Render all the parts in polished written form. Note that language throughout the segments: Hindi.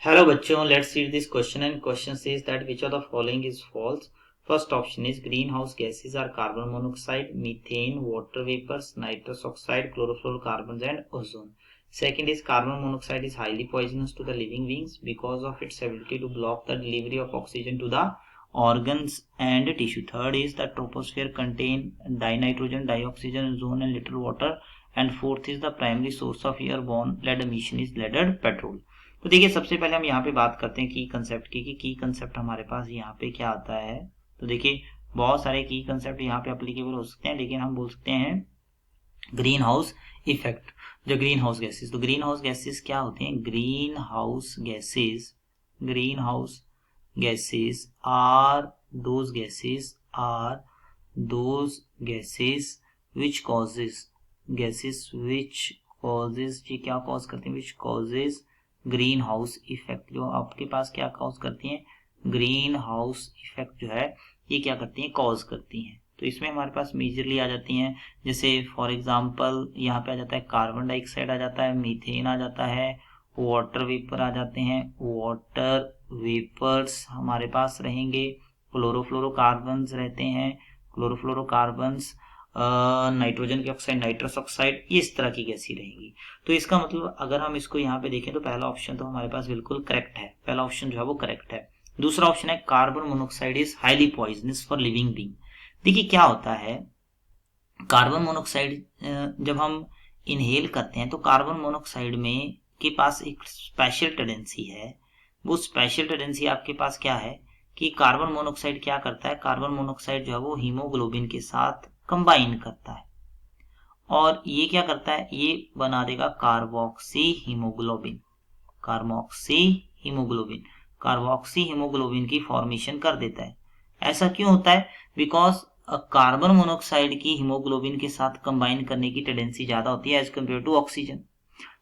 Hello बच्चों, let's read this question and question says that which of the following is false. First option is greenhouse gases are carbon monoxide, methane, water vapors, nitrous oxide, chlorofluorocarbons and ozone. Second is carbon monoxide is highly poisonous to the living beings because of its ability to block the delivery of oxygen to the organs and tissue. Third is the troposphere contain dinitrogen, dioxygen, ozone and little water. And fourth is the primary source of airborne lead emission is leaded petrol. तो देखिए सबसे पहले हम यहाँ पे बात करते हैं की कंसेप्ट की कि की कंसेप्ट हमारे पास यहाँ पे क्या आता है। तो देखिए बहुत सारे की कंसेप्ट यहाँ पे अप्लीकेबल हो सकते हैं, लेकिन हम बोल सकते हैं ग्रीन हाउस इफेक्ट, जो ग्रीन हाउस गैसेस। तो ग्रीन हाउस गैसेस क्या होते हैं? Greenhouse gases are those gases which causes ये क्या कॉज करते हैं? Which causes greenhouse effect, जो आपके पास क्या कॉज करती हैं? ग्रीन हाउस इफेक्ट जो है ये क्या करती हैं? कॉज करती हैं। तो इसमें हमारे पास मेजरली आ जाती हैं, जैसे फॉर एग्जांपल यहाँ पे आ जाता है कार्बन डाइऑक्साइड आ जाता है, मीथेन आ जाता है, वाटर वेपर आ जाते हैं, वाटर वेपर्स हमारे पास रहेंगे, क्लोरोफ्लोरोकार्बन्स रहते हैं, क्लोरोफ्लोरोकार्बन्स, नाइट्रोजन की ऑक्साइड, नाइट्रस ऑक्साइड, ये इस तरह की गैसी रहेगी। तो इसका मतलब अगर हम इसको यहाँ पे देखें तो पहला ऑप्शन तो हमारे पास बिल्कुल करेक्ट है, पहला ऑप्शन जो है वो करेक्ट है। दूसरा ऑप्शन है carbon monoxide is highly poisonous for living being. देखिए क्या होता है, कार्बन मोनोक्साइड जब हम इनहेल करते हैं तो कार्बन मोनोक्साइड में के पास एक स्पेशल टेंडेंसी है। वो स्पेशल टेंडेंसी आपके पास क्या है कि कार्बन मोनोक्साइड क्या करता है? कार्बन मोनोक्साइड जो है वो हीमोग्लोबिन के साथ कंबाइन करता है और ये क्या करता है? ये बना देगा कार्बोक्सी हीमोग्लोबिन की फॉर्मेशन कर देता है। ऐसा क्यों होता है? बिकॉज कार्बन मोनोक्साइड की हीमोग्लोबिन के साथ कंबाइन करने की टेंडेंसी ज्यादा होती है एज कम्पेयर टू ऑक्सीजन।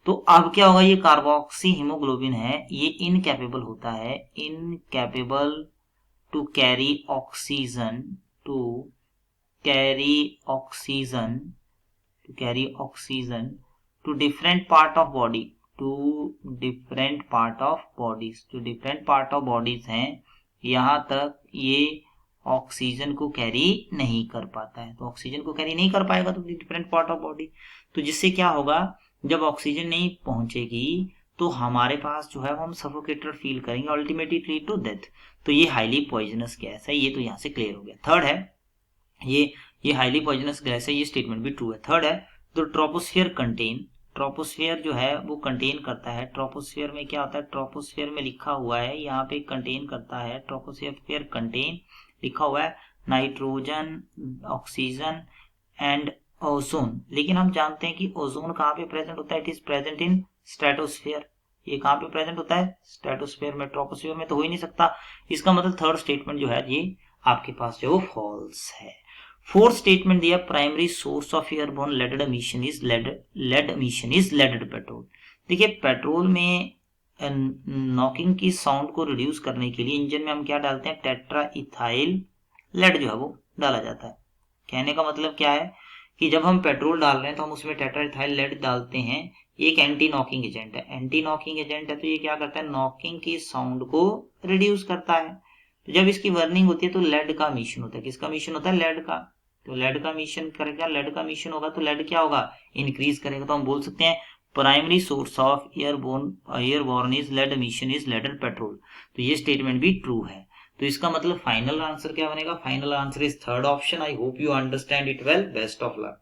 तो अब क्या होगा, ये कार्बोक्सी हीमोग्लोबिन है ये इनकैपेबल होता है, incapable to carry oxygen to different part of bodies हैं, यहाँ तक ये ऑक्सीजन को कैरी नहीं कर पाता है। तो ऑक्सीजन को कैरी नहीं कर पाएगा तो डिफरेंट पार्ट ऑफ बॉडी, तो जिससे क्या होगा, जब ऑक्सीजन नहीं पहुंचेगी तो हमारे पास जो है हम सफोकेटेड फील करेंगे, अल्टीमेटली लीड टू डेथ। तो ये हाईली पॉइजनस गैस है, ये तो यहाँ से क्लियर हो गया। थर्ड है ये हाईली पॉइजनस गैस है, ये स्टेटमेंट भी ट्रू है। थर्ड है तो ट्रोपोस्फियर जो है वो कंटेन करता है। ट्रोपोस्फियर में क्या होता है? ट्रोपोस्फियर में लिखा हुआ है यहाँ पे कंटेन करता है, ट्रोपोस्फियर कंटेन लिखा हुआ है नाइट्रोजन, ऑक्सीजन एंड ओजोन। लेकिन हम जानते हैं कि ओजोन कहाँ पे प्रेजेंट होता है? It is present in stratosphere. ये कहाँ पे प्रेजेंट होता है? स्ट्रेटोस्फियर में। ट्रोपोस्फियर में तो हो ही नहीं सकता। इसका मतलब थर्ड स्टेटमेंट जो है ये आपके पास जो फॉल्स है। फोर्थ स्टेटमेंट दिया, primary source of airborne lead emission is leaded petrol. देखिए पेट्रोल में नॉकिंग की साउंड को रिड्यूस करने के लिए इंजन में हम क्या डालते हैं? टेट्रा इथाइल लेड जो है वो डाला जाता है। कहने का मतलब क्या है कि जब हम पेट्रोल डाल रहे हैं तो हम उसमें टेट्रा इथाइल लेड डालते हैं। एक एंटी नॉकिंग एजेंट है, तो ये क्या करता है? नॉकिंग की साउंड को रिड्यूस करता है। तो जब इसकी बर्निंग होती है तो लेड का मिशन होता है। किसका मिशन होता है? लेड का। तो लेड का मिशन करेगा, लेड का मिशन होगा तो लेड क्या होगा? इंक्रीज करेगा। तो हम बोल सकते हैं primary source of airborne is lead emission is leaded petrol. तो ये स्टेटमेंट भी ट्रू है। तो इसका मतलब फाइनल आंसर क्या बनेगा? Final answer is third option. I hope you understand it well. Best of luck.